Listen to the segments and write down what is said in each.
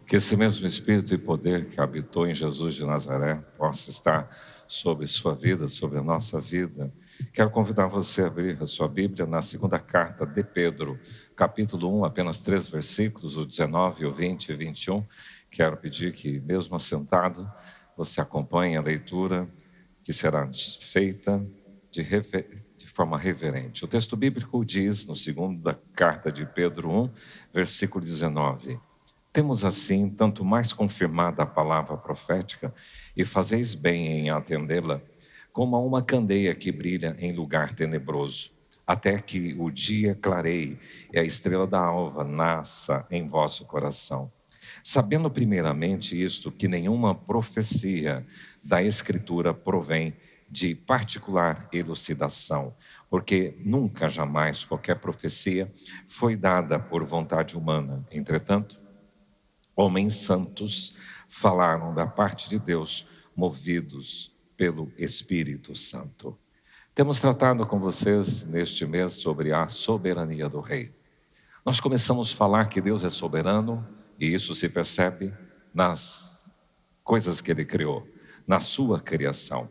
Que esse mesmo Espírito e poder que habitou em Jesus de Nazaré possa estar sobre sua vida, sobre a nossa vida. Quero convidar você a abrir a sua Bíblia na segunda carta de Pedro, capítulo 1, apenas 3 versículos, o 19, o 20 e 21. Quero pedir que, mesmo assentado, você acompanhe a leitura que será feita de forma reverente. O texto bíblico diz, no segundo da carta de Pedro 1, versículo 19: Temos assim tanto mais confirmada a palavra profética, e fazeis bem em atendê-la, como a uma candeia que brilha em lugar tenebroso, até que o dia clareie e a estrela da alva nasça em vosso coração. Sabendo primeiramente isto, que nenhuma profecia da Escritura provém de particular elucidação, porque nunca, jamais, qualquer profecia foi dada por vontade humana. Entretanto, homens santos falaram da parte de Deus, movidos pelo Espírito Santo. Temos tratado com vocês neste mês sobre a soberania do Rei. Nós começamos a falar que Deus é soberano, e isso se percebe nas coisas que Ele criou, na sua criação.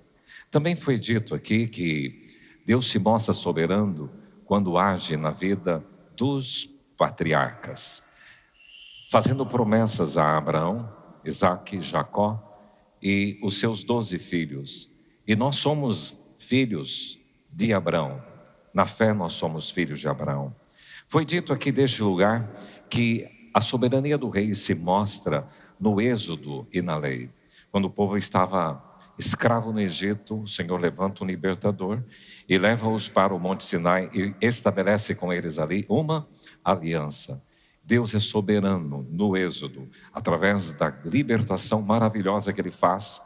Também foi dito aqui que Deus se mostra soberano quando age na vida dos patriarcas, fazendo promessas a Abraão, Isaque, Jacó e os seus 12 filhos. E nós somos filhos de Abraão. Na fé nós somos filhos de Abraão. Foi dito aqui deste lugar que a soberania do rei se mostra no Êxodo e na lei. Quando o povo estava escravo no Egito, o Senhor levanta um libertador e leva-os para o Monte Sinai e estabelece com eles ali uma aliança. Deus é soberano no Êxodo, através da libertação maravilhosa que Ele faz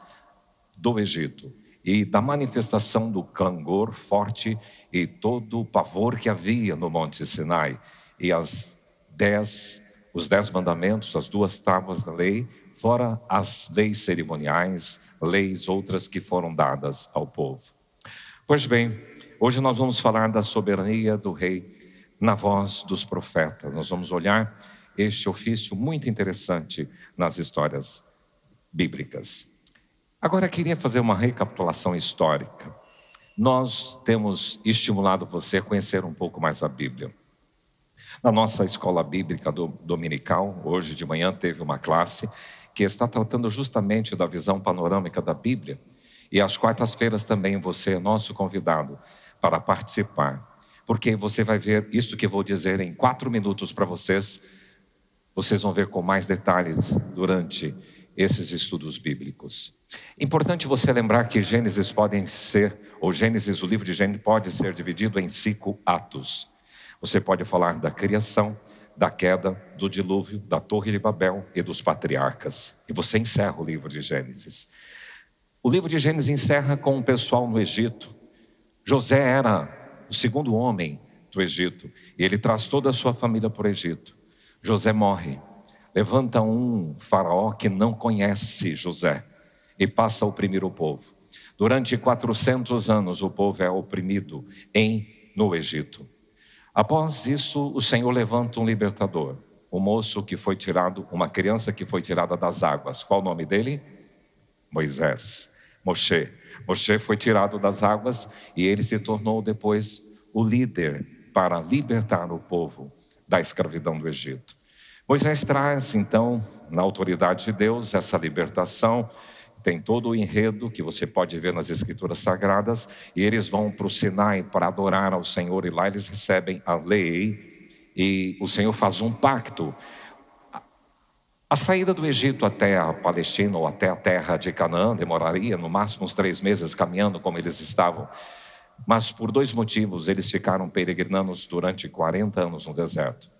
do Egito e da manifestação do clangor forte e todo o pavor que havia no Monte Sinai, e os 10 mandamentos, as 2 tábuas da lei, fora as leis cerimoniais, leis outras que foram dadas ao povo. Pois bem, hoje nós vamos falar da soberania do rei na voz dos profetas. Nós vamos olhar este ofício muito interessante nas histórias bíblicas. Agora eu queria fazer uma recapitulação histórica. Nós temos estimulado você a conhecer um pouco mais a Bíblia. Na nossa escola bíblica dominical, hoje de manhã teve uma classe que está tratando justamente da visão panorâmica da Bíblia. E às quartas-feiras também você é nosso convidado para participar. Porque você vai ver isso que eu vou dizer em 4 minutos para vocês. Vocês vão ver com mais detalhes durante esses estudos bíblicos. Importante você lembrar que Gênesis, o livro de Gênesis pode ser dividido em 5 atos. Você pode falar da criação, da queda, do dilúvio, da Torre de Babel e dos patriarcas. E você encerra o livro de Gênesis. O livro de Gênesis encerra com o pessoal no Egito. José era o segundo homem do Egito, e ele traz toda a sua família para o Egito. José morre, levanta um faraó que não conhece José, e passa a oprimir o povo. Durante 400 anos o povo é oprimido no Egito. Após isso, o Senhor levanta um libertador, um moço que foi tirado, uma criança que foi tirada das águas. Qual o nome dele? Moisés, Moshe. Moshe foi tirado das águas e ele se tornou depois o líder para libertar o povo da escravidão do Egito. Moisés traz então, na autoridade de Deus, essa libertação. Tem todo o enredo que você pode ver nas Escrituras Sagradas, e eles vão para o Sinai para adorar ao Senhor, e lá eles recebem a lei, e o Senhor faz um pacto. A saída do Egito até a Palestina ou até a terra de Canaã demoraria no máximo uns 3 meses caminhando como eles estavam. Mas por 2 motivos eles ficaram peregrinando durante 40 anos no deserto.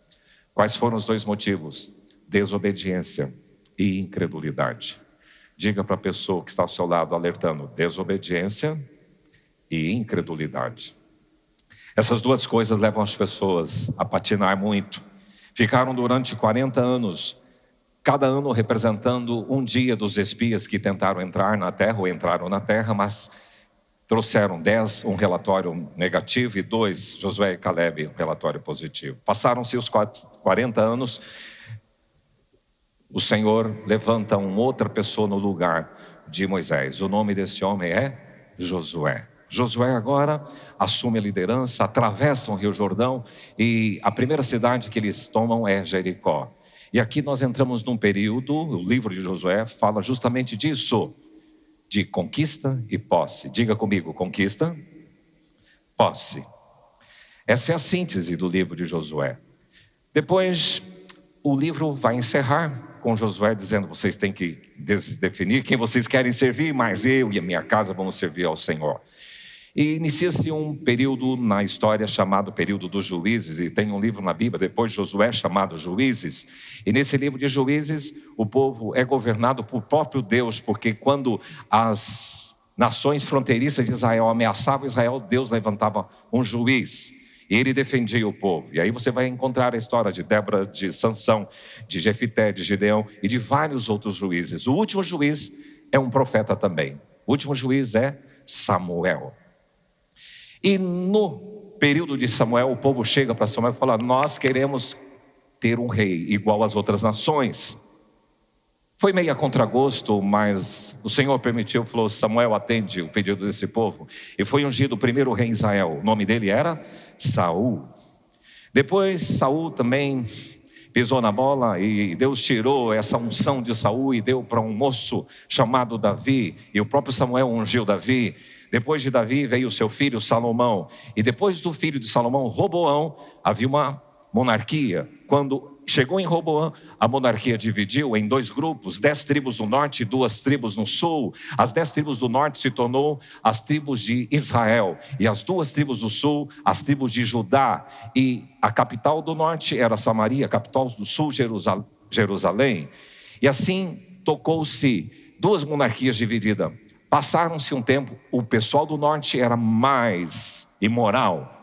Quais foram os 2 motivos? Desobediência e incredulidade. Diga para a pessoa que está ao seu lado, alertando: desobediência e incredulidade. Essas 2 coisas levam as pessoas a patinar muito. Ficaram durante 40 anos, cada ano representando um dia dos espias que tentaram entrar na terra ou entraram na terra, mas trouxeram 10, um relatório negativo, e 2, Josué e Caleb, um relatório positivo. Passaram-se os 40 anos, o Senhor levanta uma outra pessoa no lugar de Moisés. O nome desse homem é Josué. Josué agora assume a liderança, atravessam o Rio Jordão e a primeira cidade que eles tomam é Jericó. E aqui nós entramos num período, o livro de Josué fala justamente disso, de conquista e posse. Diga comigo, conquista, posse. Essa é a síntese do livro de Josué. Depois, o livro vai encerrar com Josué dizendo: vocês têm que definir quem vocês querem servir, mas eu e a minha casa vamos servir ao Senhor. E inicia-se um período na história chamado período dos juízes, e tem um livro na Bíblia, depois de Josué, chamado Juízes. E nesse livro de Juízes, o povo é governado por próprio Deus, porque quando as nações fronteiriças de Israel ameaçavam Israel, Deus levantava um juiz. E ele defendia o povo. E aí você vai encontrar a história de Débora, de Sansão, de Jefité, de Gideão e de vários outros juízes. O último juiz é um profeta também. O último juiz é Samuel. E no período de Samuel, o povo chega para Samuel e fala: nós queremos ter um rei igual às outras nações. Foi meio a contragosto, mas o Senhor permitiu, falou: Samuel, atende o pedido desse povo. E foi ungido o primeiro rei em Israel. O nome dele era Saul. Depois Saul também pisou na bola e Deus tirou essa unção de Saul e deu para um moço chamado Davi. E o próprio Samuel ungiu Davi. Depois de Davi veio o seu filho Salomão. E depois do filho de Salomão, Roboão, havia uma monarquia. Quando chegou em Roboão, a monarquia dividiu em 2 grupos, 10 tribos no norte e 2 tribos no sul. As 10 tribos do norte se tornou as tribos de Israel, e as 2 tribos do sul, as tribos de Judá. E a capital do norte era Samaria, a capital do sul, Jerusalém. E assim tocou-se 2 monarquias divididas. Passaram-se um tempo, o pessoal do norte era mais imoral.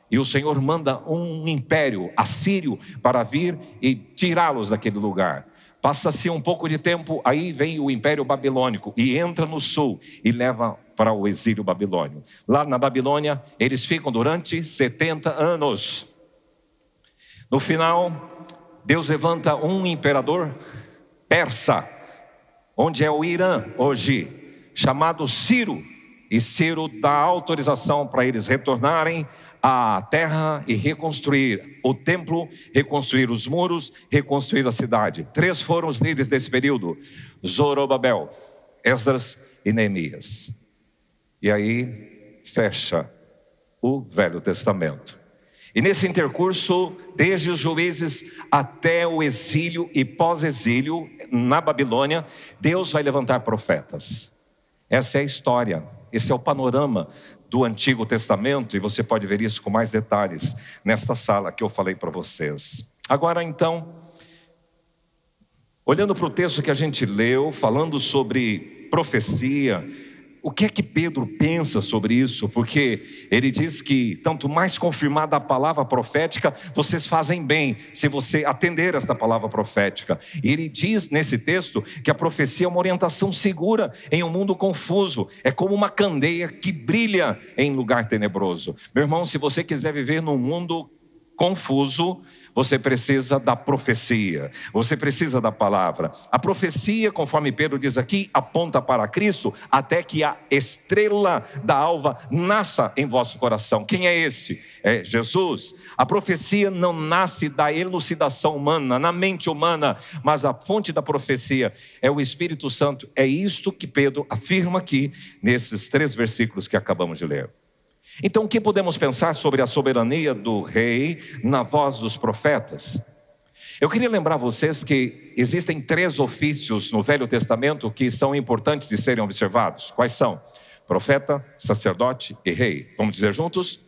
E o Senhor manda um império assírio para vir e tirá-los daquele lugar. Passa-se um pouco de tempo, aí vem o império babilônico e entra no sul e leva para o exílio babilônio. Lá na Babilônia, eles ficam durante 70 anos. No final, Deus levanta um imperador persa, onde é o Irã hoje, chamado Ciro. E Ciro dá autorização para eles retornarem à terra e reconstruir o templo, reconstruir os muros, reconstruir a cidade. 3 foram os líderes desse período: Zorobabel, Esdras e Neemias. E aí fecha o Velho Testamento. E nesse intercurso, desde os juízes até o exílio e pós-exílio na Babilônia, Deus vai levantar profetas. Essa é a história, esse é o panorama do Antigo Testamento, e você pode ver isso com mais detalhes nesta sala que eu falei para vocês. Agora então, olhando para o texto que a gente leu, falando sobre profecia, o que é que Pedro pensa sobre isso? Porque ele diz que tanto mais confirmada a palavra profética, vocês fazem bem se você atender esta palavra profética. E ele diz nesse texto que a profecia é uma orientação segura em um mundo confuso. É como uma candeia que brilha em lugar tenebroso. Meu irmão, se você quiser viver num mundo confuso, você precisa da profecia, você precisa da palavra. A profecia, conforme Pedro diz aqui, aponta para Cristo, até que a estrela da alva nasça em vosso coração. Quem é esse? É Jesus. A profecia não nasce da elucidação humana, na mente humana, mas a fonte da profecia é o Espírito Santo. É isto que Pedro afirma aqui, nesses 3 versículos que acabamos de ler. Então, o que podemos pensar sobre a soberania do rei na voz dos profetas? Eu queria lembrar vocês que existem 3 ofícios no Velho Testamento que são importantes de serem observados. Quais são? Profeta, sacerdote e rei. Vamos dizer juntos?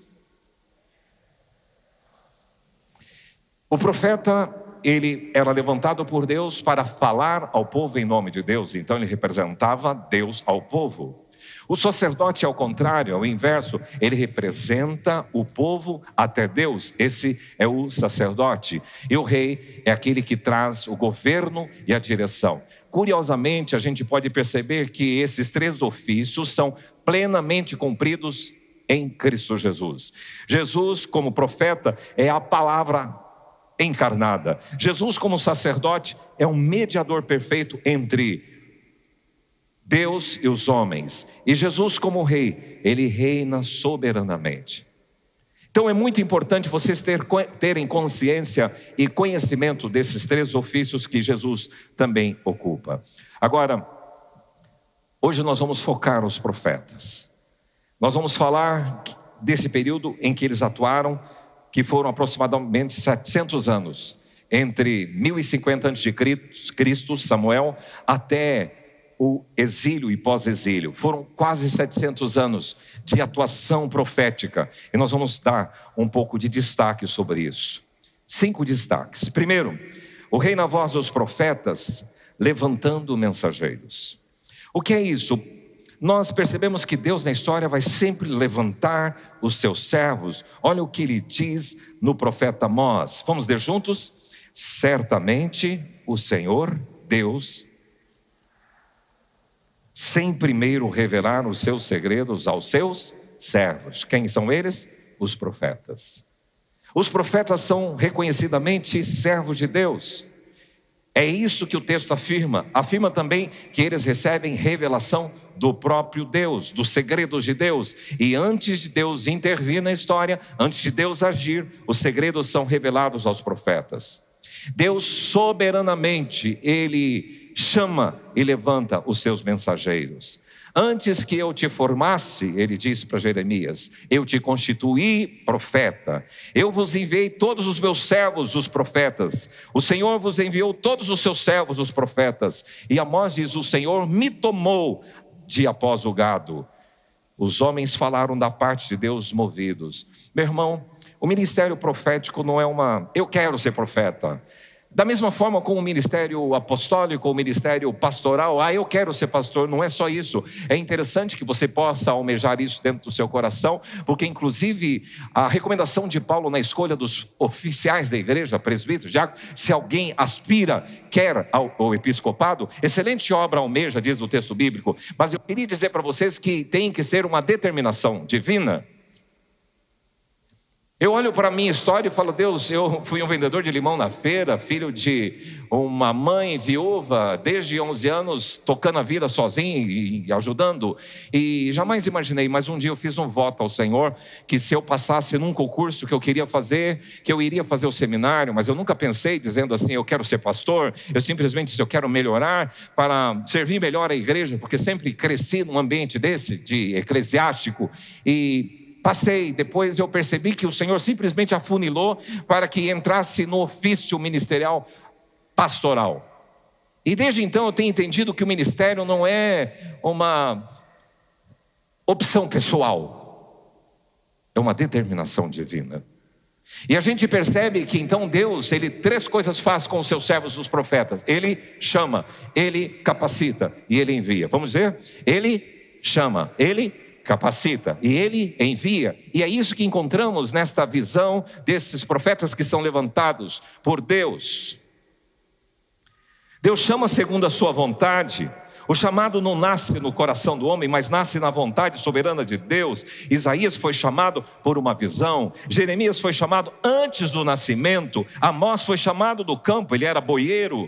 O profeta, ele era levantado por Deus para falar ao povo em nome de Deus. Então ele representava Deus ao povo. O sacerdote, ao contrário, ao inverso, ele representa o povo até Deus. Esse é o sacerdote. E o rei é aquele que traz o governo e a direção. Curiosamente, a gente pode perceber que esses 3 ofícios são plenamente cumpridos em Cristo Jesus. Jesus, como profeta, é a palavra encarnada. Jesus, como sacerdote, é um mediador perfeito entre Deus e os homens. E Jesus, como rei, ele reina soberanamente. Então é muito importante vocês terem consciência e conhecimento desses três ofícios que Jesus também ocupa. Agora, hoje nós vamos focar os profetas. Nós vamos falar desse período em que eles atuaram, que foram aproximadamente 700 anos, entre 1050 a.C., Samuel, até o exílio e pós-exílio. Foram quase 700 anos de atuação profética, e nós vamos dar um pouco de destaque sobre isso. 5 destaques. Primeiro, o rei na voz dos profetas, levantando mensageiros. O que é isso? Nós percebemos que Deus na história vai sempre levantar os seus servos. Olha o que ele diz no profeta Amós. Vamos ler juntos? Certamente o Senhor Deus, sem primeiro revelar os seus segredos aos seus servos. Quem são eles? Os profetas. Os profetas são reconhecidamente servos de Deus. É isso que o texto afirma. Afirma também que eles recebem revelação do próprio Deus, dos segredos de Deus. E antes de Deus intervir na história, antes de Deus agir, os segredos são revelados aos profetas. Deus soberanamente, ele chama e levanta os seus mensageiros. Antes que eu te formasse, ele disse para Jeremias, eu te constituí profeta. Eu vos enviei todos os meus servos, os profetas. O Senhor vos enviou todos os seus servos, os profetas. E Amós diz, o Senhor me tomou de após o gado. Os homens falaram da parte de Deus movidos. Meu irmão, o ministério profético não é eu quero ser profeta. Da mesma forma como o ministério apostólico, o ministério pastoral, eu quero ser pastor, não é só isso. É interessante que você possa almejar isso dentro do seu coração, porque inclusive a recomendação de Paulo na escolha dos oficiais da igreja, presbítero, diácono, se alguém aspira, quer ao episcopado, excelente obra almeja, diz o texto bíblico, mas eu queria dizer para vocês que tem que ser uma determinação divina. Eu olho para a minha história e falo, Deus, eu fui um vendedor de limão na feira, filho de uma mãe viúva, desde 11 anos, tocando a vida sozinho e ajudando. E jamais imaginei, mas um dia eu fiz um voto ao Senhor, que se eu passasse num concurso que eu queria fazer, que eu iria fazer o seminário, mas eu nunca pensei dizendo assim, eu quero ser pastor. Eu simplesmente disse, eu quero melhorar para servir melhor a igreja, porque sempre cresci num ambiente desse, de eclesiástico, e passei, depois eu percebi que o Senhor simplesmente afunilou para que entrasse no ofício ministerial pastoral. E desde então eu tenho entendido que o ministério não é uma opção pessoal, é uma determinação divina. E a gente percebe que então Deus, ele 3 coisas faz com os seus servos, os profetas. Ele chama, ele capacita e ele envia. Vamos dizer? Ele chama, ele capacita e ele envia. E é isso que encontramos nesta visão desses profetas que são levantados por Deus. Deus chama segundo a sua vontade. O chamado não nasce no coração do homem, mas nasce na vontade soberana de Deus. Isaías foi chamado por uma visão. Jeremias foi chamado antes do nascimento. Amós foi chamado do campo, ele era boieiro.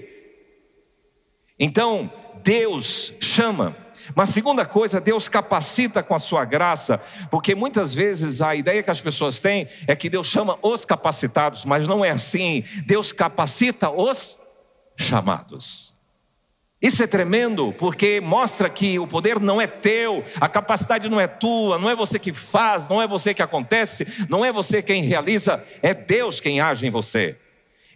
Então, Deus chama. Mas segunda coisa, Deus capacita com a sua graça, porque muitas vezes a ideia que as pessoas têm é que Deus chama os capacitados, mas não é assim. Deus capacita os chamados. Isso é tremendo, porque mostra que o poder não é teu, a capacidade não é tua, não é você que faz, não é você que acontece, não é você quem realiza, é Deus quem age em você.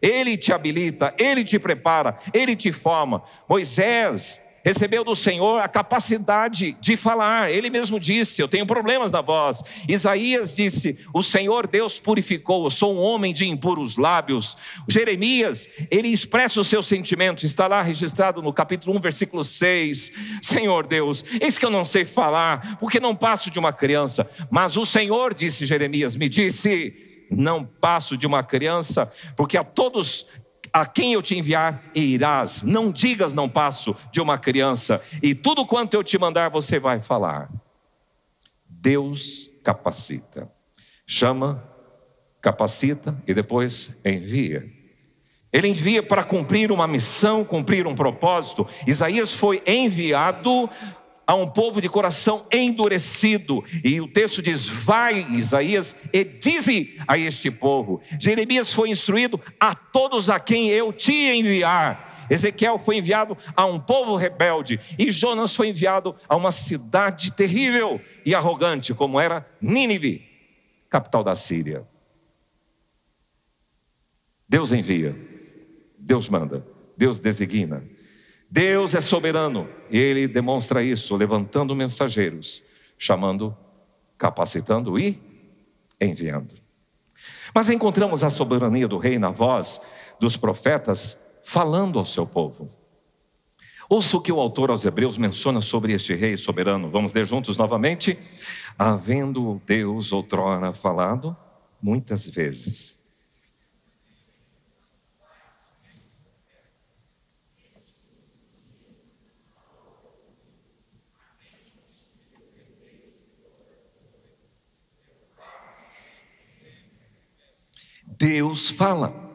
Ele te habilita, Ele te prepara, Ele te forma. Moisés recebeu do Senhor a capacidade de falar. Ele mesmo disse, eu tenho problemas na voz. Isaías disse, o Senhor Deus purificou, eu sou um homem de impuros lábios. Jeremias, ele expressa os seus sentimentos, está lá registrado no capítulo 1, versículo 6. Senhor Deus, eis que eu não sei falar, porque não passo de uma criança. Mas o Senhor, disse Jeremias, me disse, não passo de uma criança, porque a todos a quem eu te enviar, irás. Não digas não passo de uma criança, e tudo quanto eu te mandar você vai falar. Deus capacita, chama, capacita e depois envia. Ele envia para cumprir uma missão, cumprir um propósito. Isaías foi enviado a um povo de coração endurecido. E o texto diz: vai, Isaías, e dize a este povo. Jeremias foi instruído: a todos a quem eu te enviar. Ezequiel foi enviado a um povo rebelde. E Jonas foi enviado a uma cidade terrível e arrogante, como era Nínive, capital da Síria. Deus envia, Deus manda, Deus designa. Deus é soberano e Ele demonstra isso, levantando mensageiros, chamando, capacitando e enviando. Mas encontramos a soberania do rei na voz dos profetas falando ao seu povo. Ouça o que o autor aos Hebreus menciona sobre este rei soberano. Vamos ler juntos novamente. Havendo Deus outrora falado muitas vezes. Deus fala.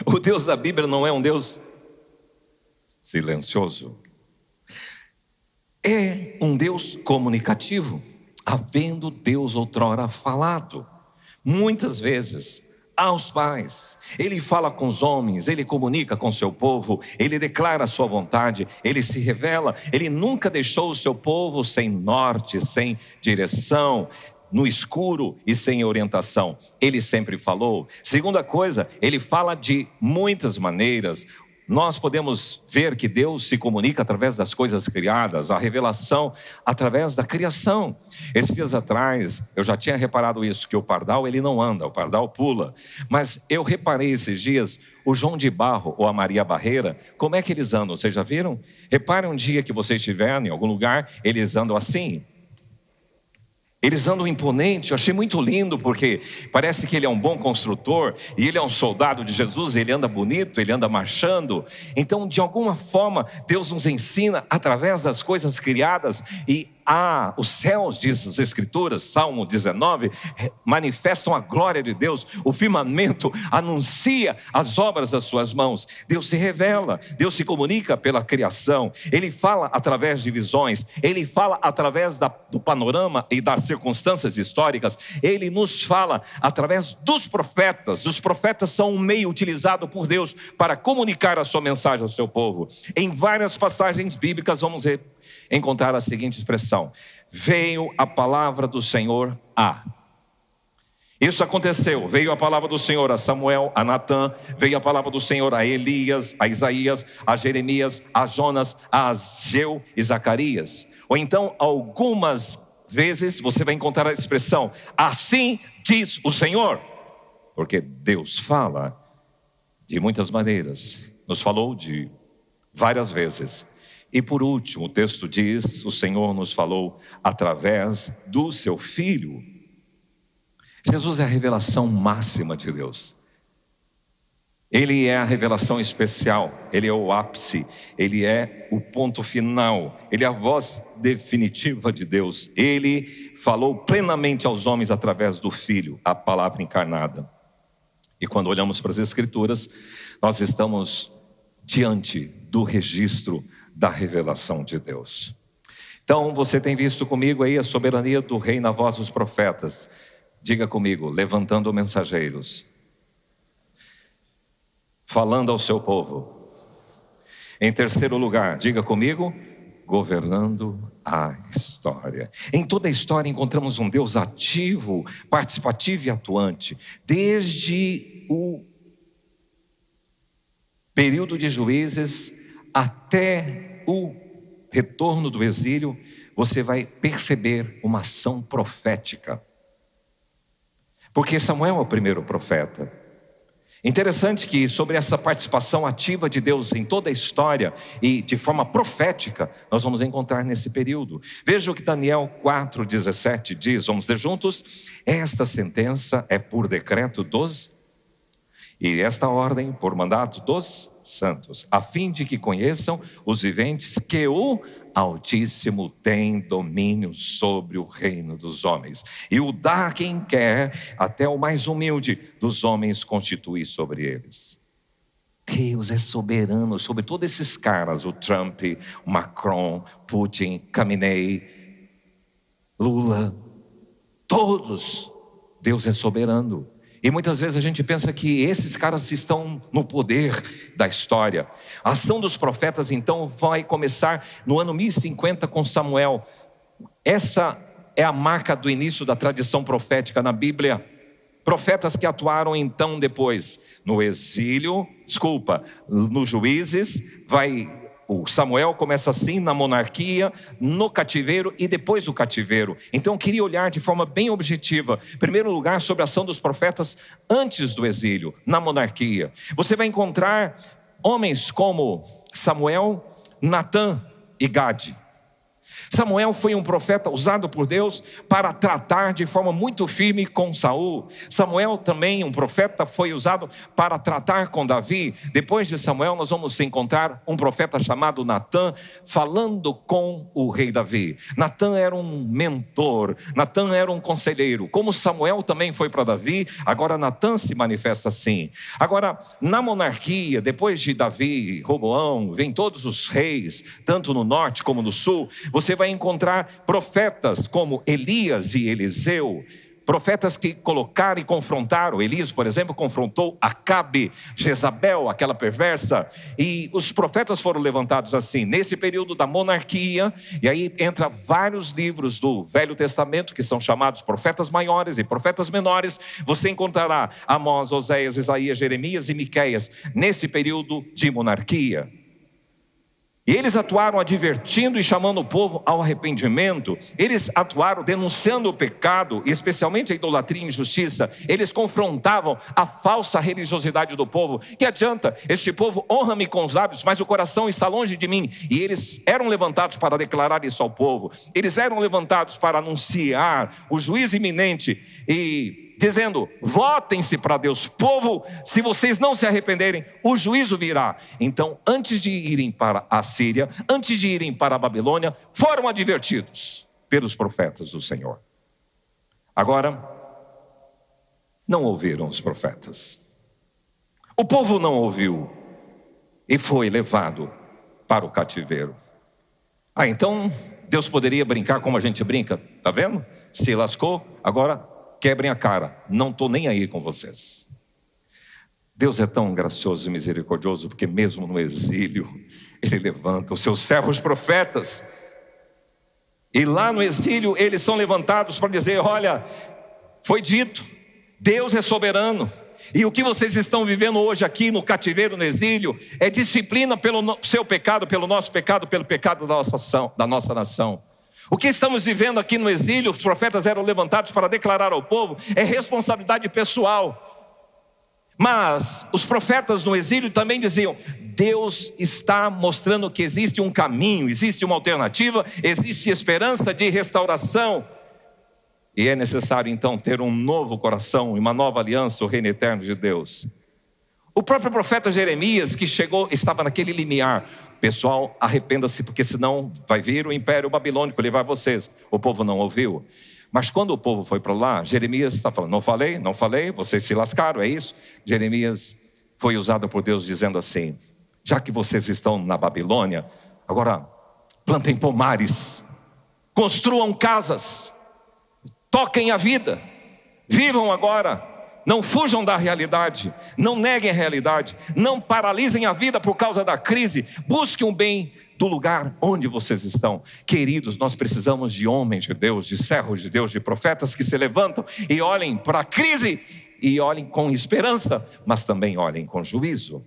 O Deus da Bíblia não é um Deus silencioso. É um Deus comunicativo. Havendo Deus outrora falado, muitas vezes, aos pais. Ele fala com os homens, Ele comunica com o seu povo, Ele declara a sua vontade, Ele se revela. Ele nunca deixou o seu povo sem norte, sem direção, no escuro e sem orientação. Ele sempre falou. Segunda coisa, Ele fala de muitas maneiras. Nós podemos ver que Deus se comunica através das coisas criadas, a revelação através da criação. Esses dias atrás, eu já tinha reparado isso, que o pardal ele não anda, o pardal pula. Mas eu reparei esses dias, o João de Barro ou a Maria Barreira, como é que eles andam? Vocês já viram? Repare um dia que você estiver em algum lugar, eles andam assim. Eles andam imponente. Eu achei muito lindo, porque parece que ele é um bom construtor, e ele é um soldado de Jesus, ele anda bonito, ele anda marchando. Então, de alguma forma, Deus nos ensina através das coisas criadas, e os céus, diz as Escrituras, Salmo 19, manifestam a glória de Deus, o firmamento anuncia as obras das suas mãos. Deus se revela, Deus se comunica pela criação, Ele fala através de visões, Ele fala através do panorama e das circunstâncias históricas, Ele nos fala através dos profetas. Os profetas são um meio utilizado por Deus para comunicar a sua mensagem ao seu povo. Em várias passagens bíblicas vamos encontrar a seguinte expressão: veio a palavra do Senhor a... Isso aconteceu, veio a palavra do Senhor a Samuel, a Natã, veio a palavra do Senhor a Elias, a Isaías, a Jeremias, a Jonas, a Ageu e Zacarias. Ou então, algumas vezes você vai encontrar a expressão: assim diz o Senhor, porque Deus fala de muitas maneiras, nos falou de várias vezes. E por último, o texto diz: o Senhor nos falou através do seu Filho. Jesus é a revelação máxima de Deus. Ele é a revelação especial, Ele é o ápice, Ele é o ponto final, Ele é a voz definitiva de Deus. Ele falou plenamente aos homens através do Filho, a palavra encarnada. E quando olhamos para as Escrituras, nós estamos diante do registro da revelação de Deus. Então você tem visto comigo aí a soberania do rei na voz dos profetas. Diga comigo: levantando mensageiros, falando ao seu povo. Em terceiro lugar, diga comigo: governando a história. Em toda a história encontramos um Deus ativo, participativo e atuante. Desde o período de Juízes até o retorno do exílio, você vai perceber uma ação profética. Porque Samuel é o primeiro profeta. Interessante que sobre essa participação ativa de Deus em toda a história e de forma profética, nós vamos encontrar nesse período. Veja o que Daniel 4,17 diz, vamos ler juntos. Esta sentença é por decreto dos, e esta ordem por mandato dos santos, a fim de que conheçam os viventes que o Altíssimo tem domínio sobre o reino dos homens, e o dá a quem quer, até o mais humilde dos homens constitui sobre eles. Deus é soberano sobre todos esses caras, o Trump, o Macron, Putin, Khamenei, Lula, todos. Deus é soberano. E muitas vezes a gente pensa que esses caras estão no poder da história. A ação dos profetas então vai começar no ano 1050 com Samuel. Essa é a marca do início da tradição profética na Bíblia. Profetas que atuaram então depois no exílio, nos Juízes, o Samuel começa assim na monarquia, no cativeiro e depois do cativeiro. Então eu queria olhar de forma bem objetiva, em primeiro lugar sobre a ação dos profetas antes do exílio, na monarquia. Você vai encontrar homens como Samuel, Natã e Gade. Samuel foi um profeta usado por Deus para tratar de forma muito firme com Saul. Samuel também, um profeta, foi usado para tratar com Davi. Depois de Samuel nós vamos encontrar um profeta chamado Natã falando com o rei Davi. Natã era um mentor, Natã era um conselheiro. Como Samuel também foi para Davi, agora Natã se manifesta assim. Agora, na monarquia, depois de Davi, Roboão, vem todos os reis, tanto no norte como no sul. Você vai encontrar profetas como Elias e Eliseu, profetas que colocaram e confrontaram. Elias, por exemplo, confrontou Acabe, Jezabel, aquela perversa, e os profetas foram levantados assim, nesse período da monarquia. E aí entra vários livros do Velho Testamento, que são chamados profetas maiores e profetas menores. Você encontrará Amós, Oséias, Isaías, Jeremias e Miqueias, nesse período de monarquia. E eles atuaram advertindo e chamando o povo ao arrependimento. Eles atuaram denunciando o pecado, especialmente a idolatria e a injustiça. Eles confrontavam a falsa religiosidade do povo. Que adianta? Este povo honra-me com os lábios, mas o coração está longe de mim. E eles eram levantados para declarar isso ao povo. Eles eram levantados para anunciar o juízo iminente e dizendo: votem-se para Deus, povo, se vocês não se arrependerem, o juízo virá. Então, antes de irem para a Síria, antes de irem para a Babilônia, foram advertidos pelos profetas do Senhor. Agora, não ouviram os profetas. O povo não ouviu e foi levado para o cativeiro. Então Deus poderia brincar como a gente brinca, tá vendo? Se lascou, agora quebrem a cara, não estou nem aí com vocês. Deus é tão gracioso e misericordioso, porque mesmo no exílio, Ele levanta os seus servos profetas. E lá no exílio, eles são levantados para dizer: olha, foi dito, Deus é soberano. E o que vocês estão vivendo hoje aqui no cativeiro, no exílio, é disciplina pelo seu pecado, pelo nosso pecado, pelo pecado da nossa nação. O que estamos vivendo aqui no exílio, os profetas eram levantados para declarar ao povo, é responsabilidade pessoal. Mas os profetas no exílio também diziam: Deus está mostrando que existe um caminho, existe uma alternativa, existe esperança de restauração. E é necessário então ter um novo coração e uma nova aliança, o reino eterno de Deus. O próprio profeta Jeremias, que chegou, estava naquele limiar: pessoal, arrependa-se, porque senão vai vir o império babilônico levar vocês. O povo não ouviu. Mas quando o povo foi para lá, Jeremias está falando: não falei, vocês se lascaram, é isso? Jeremias foi usado por Deus dizendo assim: já que vocês estão na Babilônia, agora plantem pomares, construam casas, toquem a vida, vivam agora. Não fujam da realidade, não neguem a realidade, não paralisem a vida por causa da crise. Busquem o bem do lugar onde vocês estão. Queridos, nós precisamos de homens de Deus, de servos de Deus, de profetas que se levantam e olhem para a crise e olhem com esperança, mas também olhem com juízo.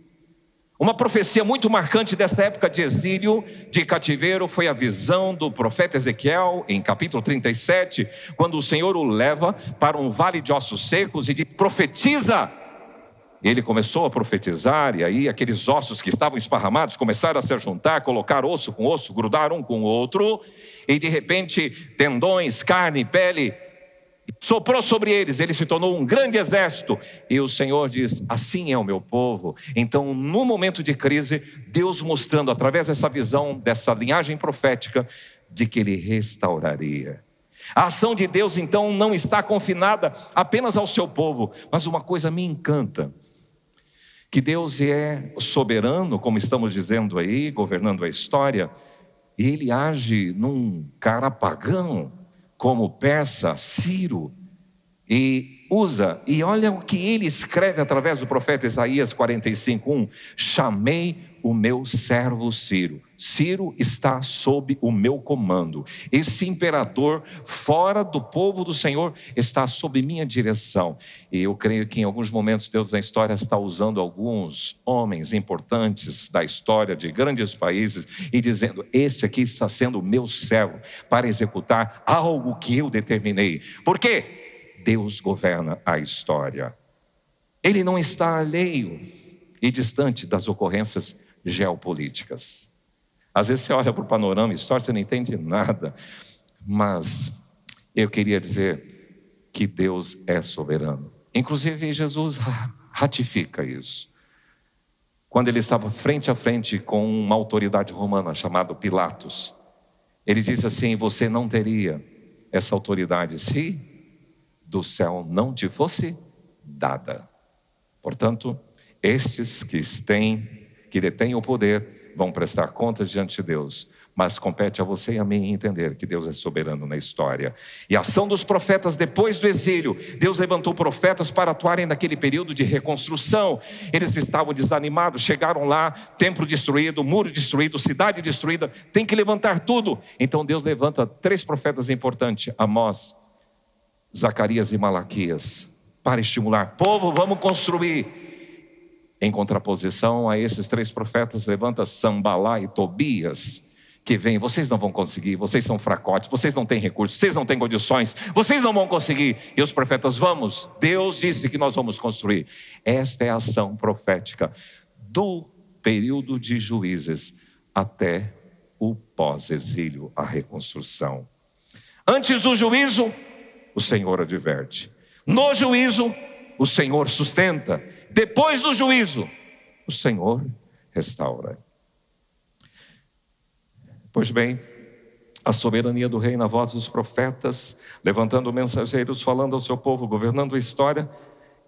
Uma profecia muito marcante dessa época de exílio, de cativeiro, foi a visão do profeta Ezequiel, em capítulo 37, quando o Senhor o leva para um vale de ossos secos e diz: profetiza. Ele começou a profetizar, e aí aqueles ossos que estavam esparramados começaram a se juntar, colocar osso com osso, grudar um com o outro, e de repente tendões, carne, pele soprou sobre eles, ele se tornou um grande exército. E o Senhor diz: assim é o meu povo. Então, no momento de crise, Deus mostrando através dessa visão, dessa linhagem profética, de que Ele restauraria. A ação de Deus então não está confinada apenas ao seu povo. Mas uma coisa me encanta, que Deus é soberano, como estamos dizendo aí, governando a história, e Ele age num cara pagão, como o persa Ciro, e olha o que ele escreve através do profeta Isaías 45:1: chamei o meu servo Ciro. Ciro está sob o meu comando. Esse imperador fora do povo do Senhor está sob minha direção. E eu creio que em alguns momentos Deus na história está usando alguns homens importantes da história de grandes países e dizendo: esse aqui está sendo o meu servo para executar algo que eu determinei. Por quê? Deus governa a história. Ele não está alheio e distante das ocorrências geopolíticas. Às vezes você olha para o panorama histórico, você não entende nada. Mas eu queria dizer que Deus é soberano. Inclusive Jesus ratifica isso. Quando ele estava frente a frente com uma autoridade romana chamada Pilatos, ele disse assim: você não teria essa autoridade se do céu não te fosse dada. Portanto, estes que detêm o poder vão prestar contas diante de Deus, mas compete a você e a mim entender que Deus é soberano na história. E a ação dos profetas depois do exílio, Deus levantou profetas para atuarem naquele período de reconstrução. Eles estavam desanimados, chegaram lá, templo destruído, muro destruído, cidade destruída, tem que levantar tudo. Então Deus levanta 3 profetas importantes: Amós, Zacarias e Malaquias, para estimular: povo, vamos construir. Em contraposição a esses 3 profetas, levanta Sambalá e Tobias, que vem: vocês não vão conseguir, vocês são fracotes, vocês não têm recursos, vocês não têm condições, vocês não vão conseguir. E os profetas: vamos, Deus disse que nós vamos construir. Esta é a ação profética do período de Juízes até o pós-exílio, a reconstrução. Antes do juízo, o Senhor adverte. No juízo, o Senhor sustenta. Depois do juízo, o Senhor restaura. Pois bem, a soberania do rei na voz dos profetas, levantando mensageiros, falando ao seu povo, governando a história,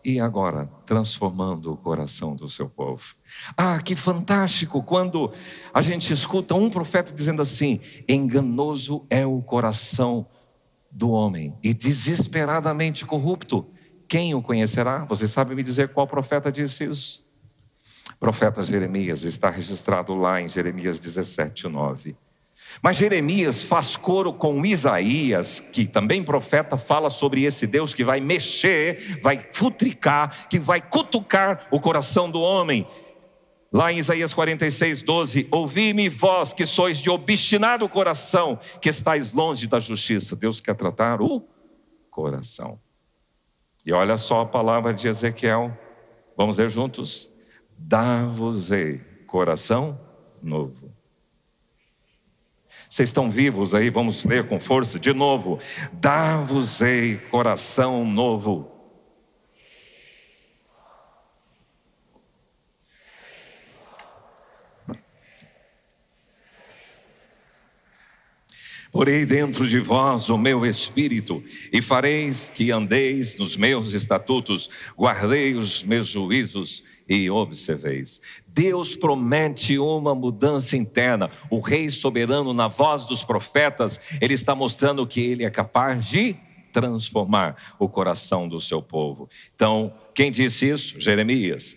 e agora transformando o coração do seu povo. Ah, que fantástico quando a gente escuta um profeta dizendo assim: enganoso é o coração do homem e desesperadamente corrupto, quem o conhecerá? Você sabe me dizer qual profeta disse isso? Profeta Jeremias, está registrado lá em Jeremias 17:9. Mas Jeremias faz coro com Isaías, que também profeta, fala sobre esse Deus que vai mexer, vai futricar, que vai cutucar o coração do homem. Lá em Isaías 46:12, ouvi-me vós que sois de obstinado coração, que estáis longe da justiça. Deus quer tratar o coração. E olha só a palavra de Ezequiel, vamos ler juntos: dá-vos-ei coração novo. Vocês estão vivos aí? Vamos ler com força de novo: dá-vos-ei coração novo. Porei dentro de vós o meu espírito, e fareis que andeis nos meus estatutos, guardei os meus juízos e observeis. Deus promete uma mudança interna. O rei soberano, na voz dos profetas, ele está mostrando que ele é capaz de transformar o coração do seu povo. Então, quem disse isso? Jeremias.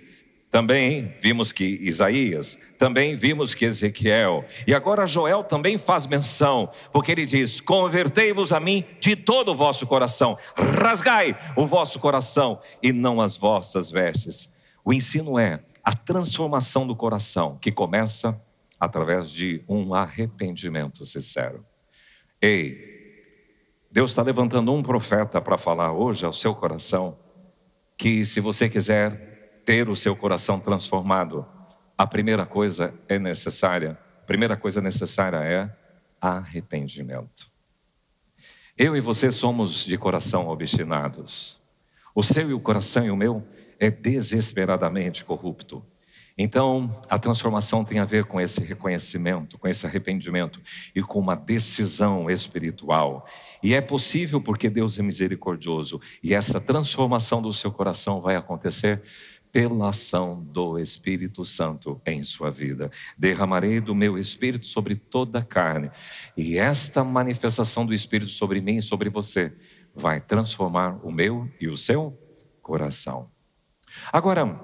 Também vimos que Isaías, também vimos que Ezequiel, e agora Joel também faz menção, porque ele diz: convertei-vos a mim de todo o vosso coração, rasgai o vosso coração e não as vossas vestes. O ensino é a transformação do coração, que começa através de um arrependimento sincero. Ei, Deus está levantando um profeta para falar hoje ao seu coração, que se você quiser ter o seu coração transformado, a primeira coisa necessária é arrependimento. Eu e você somos de coração obstinados. O seu e o coração e o meu é desesperadamente corrupto. Então, a transformação tem a ver com esse reconhecimento, com esse arrependimento e com uma decisão espiritual. E é possível porque Deus é misericordioso. E essa transformação do seu coração vai acontecer pela ação do Espírito Santo em sua vida. Derramarei do meu Espírito sobre toda a carne, e esta manifestação do Espírito sobre mim e sobre você vai transformar o meu e o seu coração. Agora,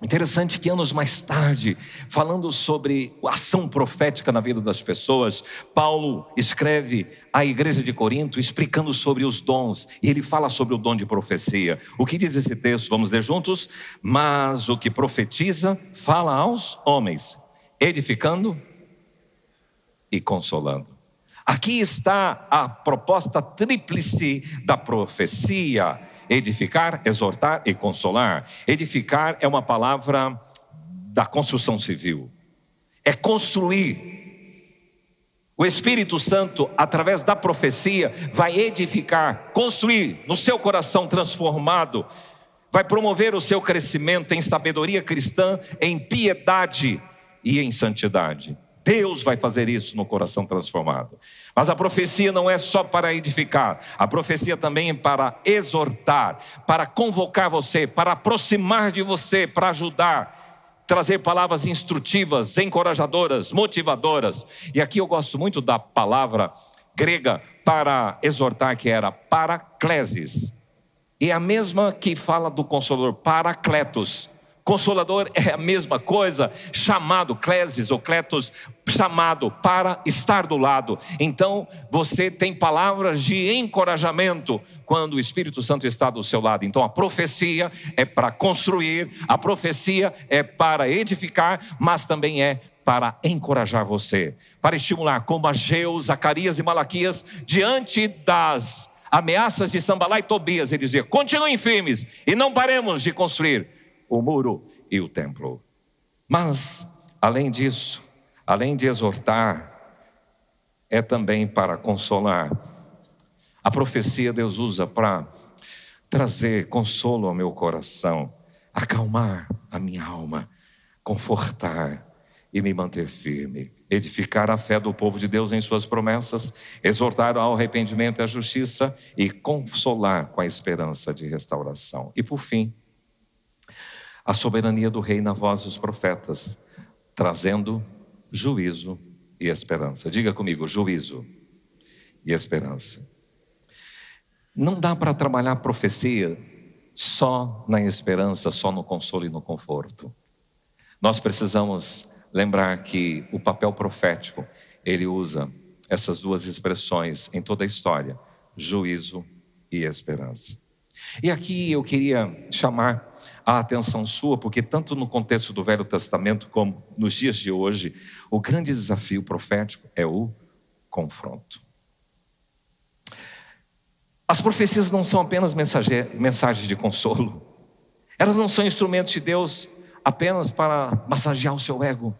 interessante que anos mais tarde, falando sobre a ação profética na vida das pessoas, Paulo escreve à igreja de Corinto explicando sobre os dons, e ele fala sobre o dom de profecia. O que diz esse texto? Vamos ler juntos? Mas o que profetiza fala aos homens, edificando e consolando. Aqui está a proposta tríplice da profecia: edificar, exortar e consolar. Edificar é uma palavra da construção civil. É construir. O Espírito Santo, através da profecia, vai edificar, construir no seu coração transformado. Vai promover o seu crescimento em sabedoria cristã, em piedade e em santidade. Deus vai fazer isso no coração transformado. Mas a profecia não é só para edificar. A profecia também é para exortar, para convocar você, para aproximar de você, para ajudar, trazer palavras instrutivas, encorajadoras, motivadoras. E aqui eu gosto muito da palavra grega para exortar, que era paraclesis. E é a mesma que fala do Consolador, paracletos. Consolador é a mesma coisa, chamado, clesis ou kletos, chamado para estar do lado. Então você tem palavras de encorajamento quando o Espírito Santo está do seu lado. Então a profecia é para construir, a profecia é para edificar, mas também é para encorajar você, para estimular, como Ageu, Zacarias e Malaquias, diante das ameaças de Sambalá e Tobias, ele dizia: continuem firmes e não paremos de construir o muro e o templo. Mas, além disso, além de exortar, é também para consolar. A profecia Deus usa para trazer consolo ao meu coração, acalmar a minha alma, confortar e me manter firme, edificar a fé do povo de Deus em suas promessas, exortar ao arrependimento e à justiça e consolar com a esperança de restauração. E por fim, a soberania do rei na voz dos profetas, trazendo juízo e esperança. Diga comigo, juízo e esperança. Não dá para trabalhar a profecia só na esperança, só no consolo e no conforto. Nós precisamos lembrar que o papel profético, ele usa essas duas expressões em toda a história: juízo e esperança. E aqui eu queria chamar a atenção sua, porque tanto no contexto do Velho Testamento como nos dias de hoje, o grande desafio profético é o confronto. As profecias não são apenas mensagens de consolo. Elas não são instrumentos de Deus apenas para massagear o seu ego.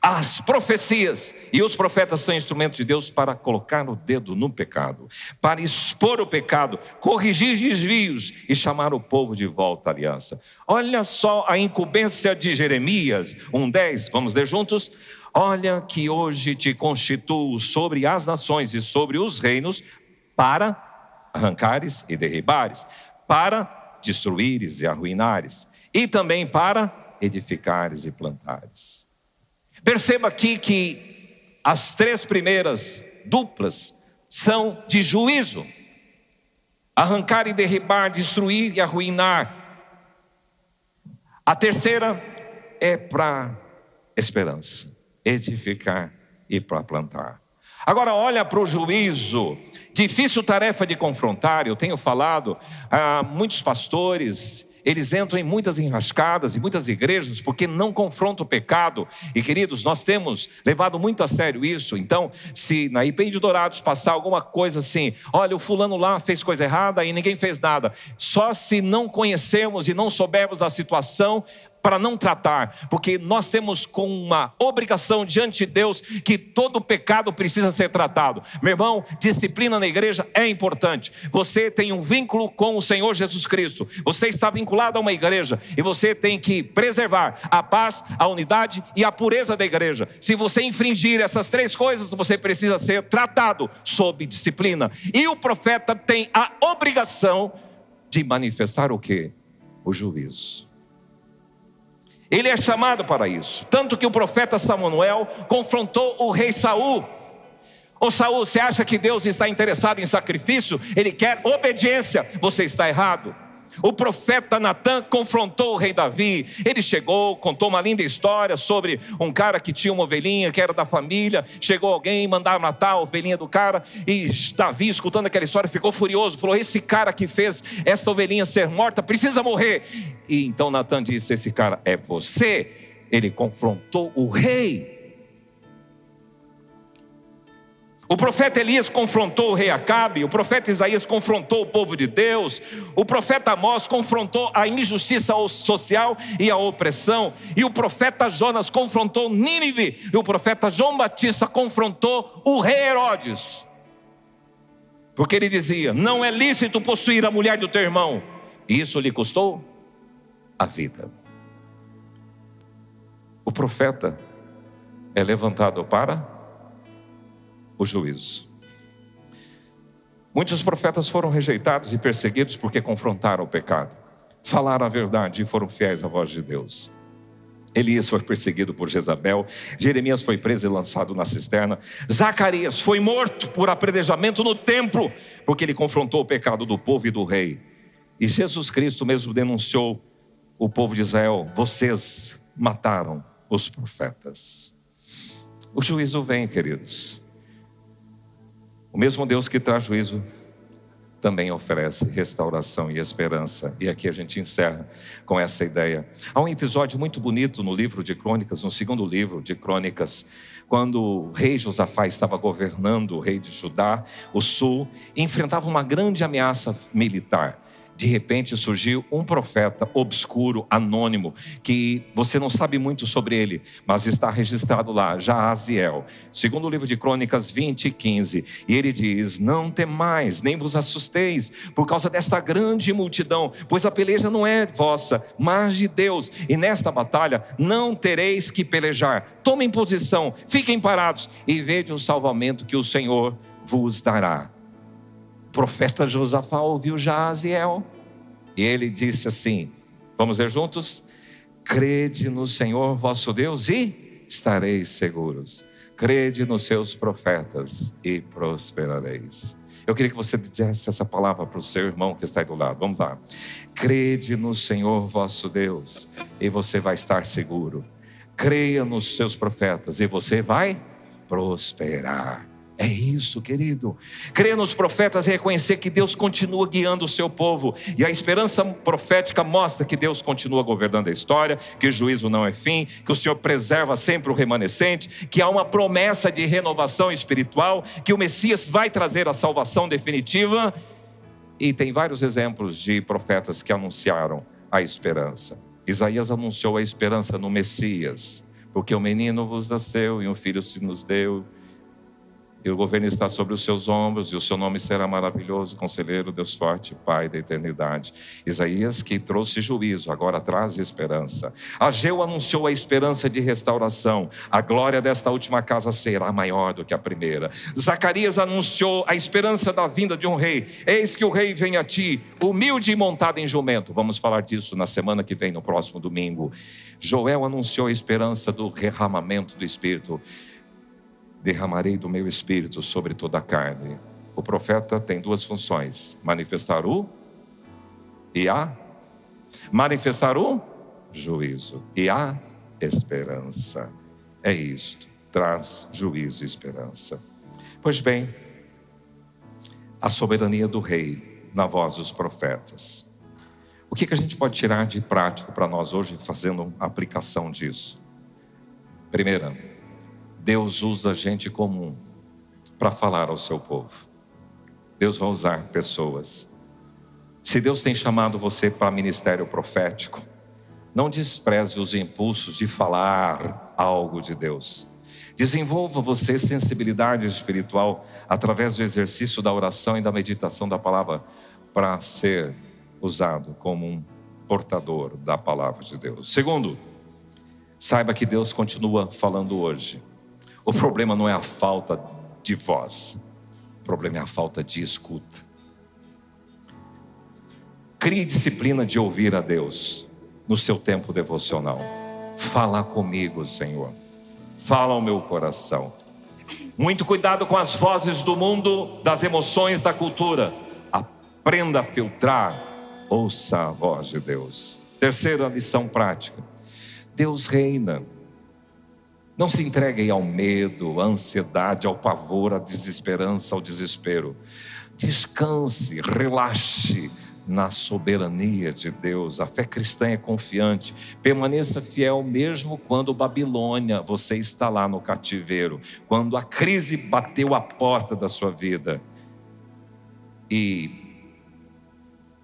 As profecias e os profetas são instrumentos de Deus para colocar o dedo no pecado, para expor o pecado, corrigir desvios e chamar o povo de volta à aliança. Olha só a incumbência de Jeremias 1:10, vamos ler juntos? Olha que hoje te constituo sobre as nações e sobre os reinos para arrancares e derribares, para destruíres e arruinares, e também para edificares e plantares. Perceba aqui que as três primeiras duplas são de juízo: arrancar e derribar, destruir e arruinar. A terceira é para esperança, edificar e para plantar. Agora olha para o juízo, difícil tarefa de confrontar. Eu tenho falado a muitos pastores, eles entram em muitas enrascadas e muitas igrejas porque não confrontam o pecado. E queridos, nós temos levado muito a sério isso. Então, se na IPI de Dourados passar alguma coisa assim: olha, o fulano lá fez coisa errada e ninguém fez nada, só se não conhecermos e não soubermos da situação, para não tratar, porque nós temos com uma obrigação diante de Deus que todo pecado precisa ser tratado. Meu irmão, disciplina na igreja é importante. Você tem um vínculo com o Senhor Jesus Cristo, você está vinculado a uma igreja e você tem que preservar a paz, a unidade e a pureza da igreja. Se você infringir essas três coisas, você precisa ser tratado sob disciplina. E o profeta tem a obrigação de manifestar o quê? O juízo. Ele é chamado para isso. Tanto que o profeta Samuel confrontou o rei Saul. Ô Saul, você acha que Deus está interessado em sacrifício? Ele quer obediência. Você está errado. O profeta Natã confrontou o rei Davi. Ele chegou, contou uma linda história sobre um cara que tinha uma ovelhinha, que era da família. Chegou alguém e mandava matar a ovelhinha do cara. E Davi, escutando aquela história, ficou furioso. Falou, esse cara que fez esta ovelhinha ser morta precisa morrer. E então Natã disse, esse cara é você. Ele confrontou o rei. O profeta Elias confrontou o rei Acabe, o profeta Isaías confrontou o povo de Deus, o profeta Amós confrontou a injustiça social e a opressão, e o profeta Jonas confrontou Nínive, e o profeta João Batista confrontou o rei Herodes, porque ele dizia, não é lícito possuir a mulher do teu irmão, e isso lhe custou a vida. O profeta é levantado para o juízo. Muitos profetas foram rejeitados e perseguidos porque confrontaram o pecado, falaram a verdade e foram fiéis à voz de Deus. Elias foi perseguido por Jezabel, Jeremias foi preso e lançado na cisterna, Zacarias foi morto por apredejamento no templo, porque ele confrontou o pecado do povo e do rei. E Jesus Cristo mesmo denunciou o povo de Israel, vocês mataram os profetas. O juízo vem, queridos. O mesmo Deus que traz juízo também oferece restauração e esperança. E aqui a gente encerra com essa ideia. Há um episódio muito bonito no livro de Crônicas, no segundo livro de Crônicas, quando o rei Josafá estava governando o rei de Judá, o sul, e enfrentava uma grande ameaça militar. De repente surgiu um profeta obscuro, anônimo, que você não sabe muito sobre ele, mas está registrado lá, Jaaziel, segundo o livro de Crônicas 20:15, e ele diz, não temais, nem vos assusteis, por causa desta grande multidão, pois a peleja não é vossa, mas de Deus, e nesta batalha não tereis que pelejar, tomem posição, fiquem parados, e vejam o salvamento que o Senhor vos dará. O profeta Josafá ouviu Jaaziel e ele disse assim, vamos ler juntos? Crede no Senhor vosso Deus e estareis seguros. Crede nos seus profetas e prosperareis. Eu queria que você dissesse essa palavra para o seu irmão que está aí do lado. Vamos lá. Crede no Senhor vosso Deus e você vai estar seguro. Creia nos seus profetas e você vai prosperar. É isso, querido. Crer nos profetas é reconhecer que Deus continua guiando o seu povo. E a esperança profética mostra que Deus continua governando a história, que o juízo não é fim, que o Senhor preserva sempre o remanescente, que há uma promessa de renovação espiritual, que o Messias vai trazer a salvação definitiva. E tem vários exemplos de profetas que anunciaram a esperança. Isaías anunciou a esperança no Messias, porque o menino vos nasceu e um filho se nos deu. E o governo está sobre os seus ombros, e o seu nome será maravilhoso, Conselheiro, Deus forte, Pai da eternidade. Isaías, que trouxe juízo, agora traz esperança. Ageu anunciou a esperança de restauração. A glória desta última casa será maior do que a primeira. Zacarias anunciou a esperança da vinda de um rei. Eis que o rei vem a ti, humilde e montado em jumento. Vamos falar disso na semana que vem, no próximo domingo. Joel anunciou a esperança do derramamento do Espírito. Derramarei do meu Espírito sobre toda a carne. O profeta tem duas funções: manifestar o e a manifestar o juízo e a esperança. É isto, traz juízo e esperança. Pois bem, a soberania do rei na voz dos profetas. O que a gente pode tirar de prático para nós hoje, fazendo a aplicação disso? Primeira, Deus usa gente comum para falar ao seu povo. Deus vai usar pessoas. Se Deus tem chamado você para ministério profético, não despreze os impulsos de falar algo de Deus. Desenvolva você sensibilidade espiritual através do exercício da oração e da meditação da palavra para ser usado como um portador da palavra de Deus. Segundo, saiba que Deus continua falando hoje. O problema não é a falta de voz, o problema é a falta de escuta. Crie disciplina de ouvir a Deus no seu tempo devocional. Fala comigo, Senhor. Fala ao meu coração. Muito cuidado com as vozes do mundo, das emoções, da cultura. Aprenda a filtrar. Ouça a voz de Deus. Terceira lição prática. Deus reina. Não se entregue ao medo, à ansiedade, ao pavor, à desesperança, ao desespero. Descanse, relaxe na soberania de Deus. A fé cristã é confiante. Permaneça fiel mesmo quando Babilônia, você está lá no cativeiro. Quando a crise bateu a porta da sua vida. E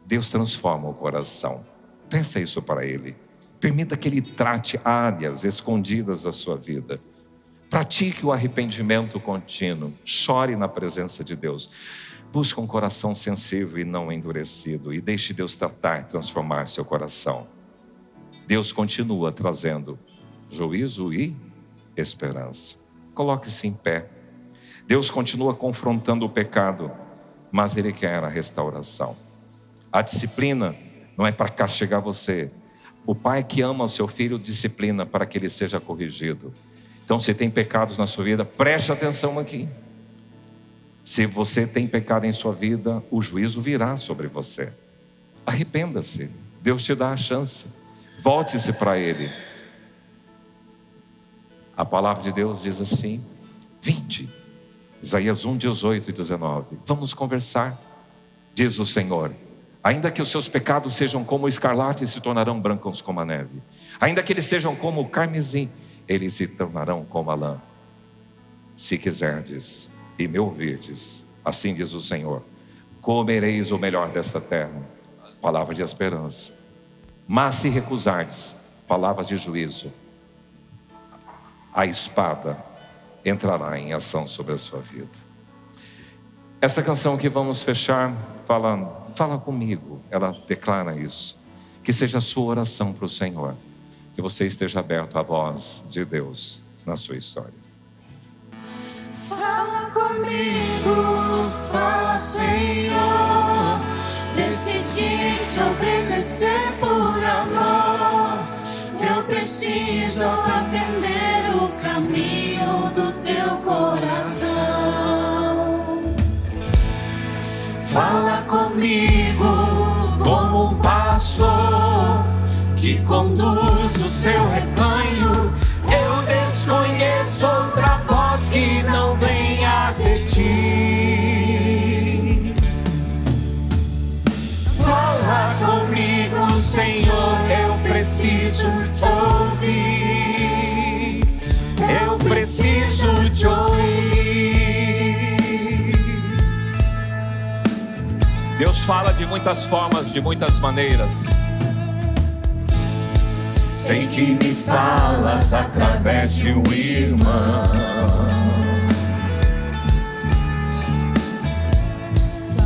Deus transforma o coração. Peça isso para Ele. Permita que Ele trate áreas escondidas da sua vida. Pratique o arrependimento contínuo. Chore na presença de Deus. Busque um coração sensível e não endurecido. E deixe Deus tratar e transformar seu coração. Deus continua trazendo juízo e esperança. Coloque-se em pé. Deus continua confrontando o pecado, mas Ele quer a restauração. A disciplina não é para castigar você. O pai que ama o seu filho disciplina para que ele seja corrigido. Então, se tem pecados na sua vida, preste atenção aqui. Se você tem pecado em sua vida, o juízo virá sobre você. Arrependa-se. Deus te dá a chance. Volte-se para Ele. A palavra de Deus diz assim: vinde. Isaías 1, 18 e 19. Vamos conversar. Diz o Senhor: ainda que os seus pecados sejam como o escarlate, se tornarão brancos como a neve. Ainda que eles sejam como o carmesim, eles se tornarão como a lã. Se quiserdes e me ouvirdes, assim diz o Senhor, comereis o melhor desta terra. Palavra de esperança. Mas se recusardes, palavra de juízo, a espada entrará em ação sobre a sua vida. Esta canção que vamos fechar, fala comigo, ela declara isso. Que seja a sua oração para o Senhor. Que você esteja aberto à voz de Deus na sua história. Fala comigo, fala, Senhor. Decidi te obedecer por amor. Eu preciso aprender o caminho do teu coração. Fala comigo como um pastor que conduz o seu rebanho. Eu desconheço outra voz que não venha de ti. Fala comigo, Senhor, eu preciso te ouvir. Eu preciso te ouvir. Deus fala de muitas formas, de muitas maneiras. Sei que me falas através de um irmão.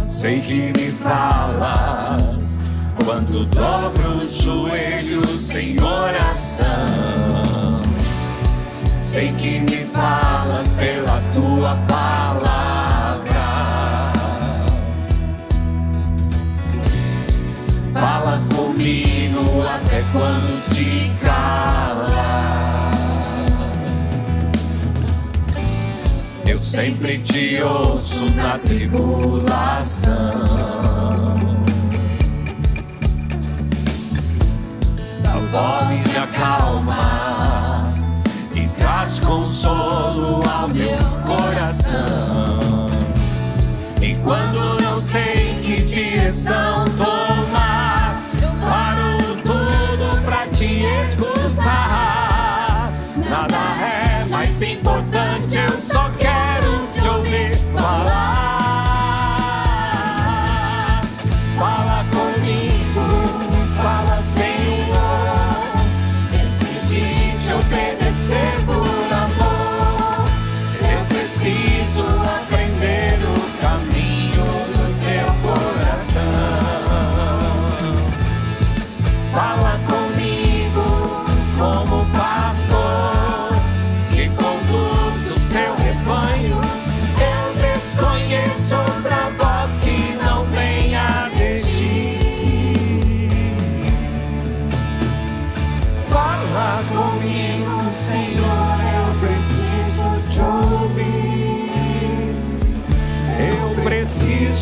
Sei que me falas quando dobro os joelhos em oração. Sei que me falas pela tua palavra. Falas comigo até quando te calas. Eu sempre te ouço na tribulação. A voz me acalma e traz consolo ao meu coração. E quando não sei que direção tomar, eu paro tudo pra te escutar. Nada é mais importante, eu só quero te ouvir falar. Fala comigo, fala, Senhor. Decidi te obedecer por amor. Eu preciso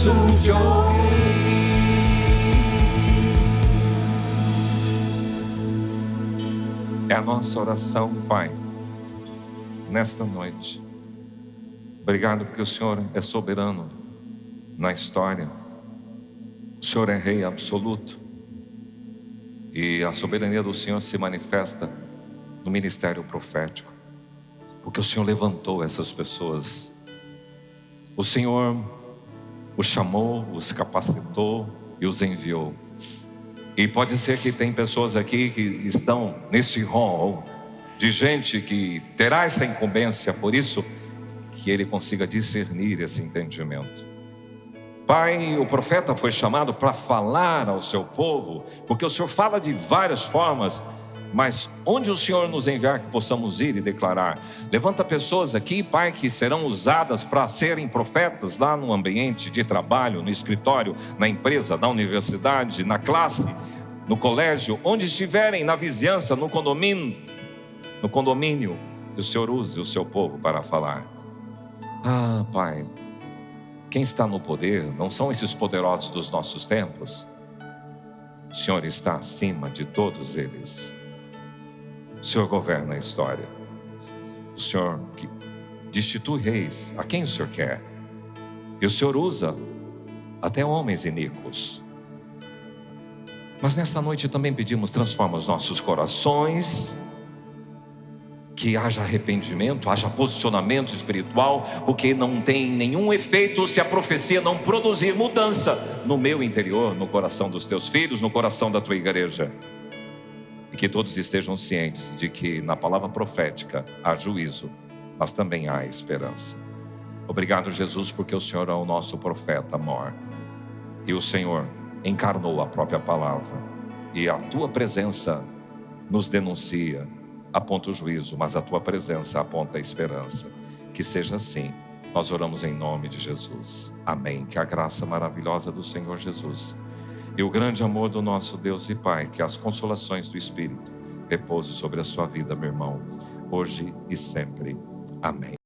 canso de ouvir. É a nossa oração, Pai, nesta noite. Obrigado porque o Senhor é soberano na história. O Senhor é Rei absoluto. E a soberania do Senhor se manifesta no ministério profético. Porque o Senhor levantou essas pessoas. O Senhor os chamou, os capacitou e os enviou. E pode ser que tem pessoas aqui que estão nesse rol de gente que terá essa incumbência, por isso que ele consiga discernir esse entendimento. Pai, o profeta foi chamado para falar ao seu povo, porque o Senhor fala de várias formas, mas onde o Senhor nos enviar que possamos ir e declarar. Levanta pessoas aqui, Pai, que serão usadas para serem profetas lá no ambiente de trabalho, no escritório, na empresa, na universidade, na classe, no colégio, onde estiverem, na vizinhança, no condomínio, que o Senhor use o seu povo para falar. Ah, Pai, quem está no poder não são esses poderosos dos nossos tempos. O Senhor está acima de todos eles. O Senhor governa a história. O Senhor que destitui reis a quem o Senhor quer. E o Senhor usa até homens iníquos. Mas nesta noite também pedimos, transforma os nossos corações, que haja arrependimento, haja posicionamento espiritual, porque não tem nenhum efeito se a profecia não produzir mudança no meu interior, no coração dos teus filhos, no coração da tua igreja. E que todos estejam cientes de que na palavra profética há juízo, mas também há esperança. Obrigado, Jesus, porque o Senhor é o nosso profeta mor. E o Senhor encarnou a própria palavra. E a tua presença nos denuncia, aponta o juízo, mas a tua presença aponta a esperança. Que seja assim. Nós oramos em nome de Jesus. Amém. Que a graça maravilhosa do Senhor Jesus e o grande amor do nosso Deus e Pai, que as consolações do Espírito repousem sobre a sua vida, meu irmão, hoje e sempre. Amém.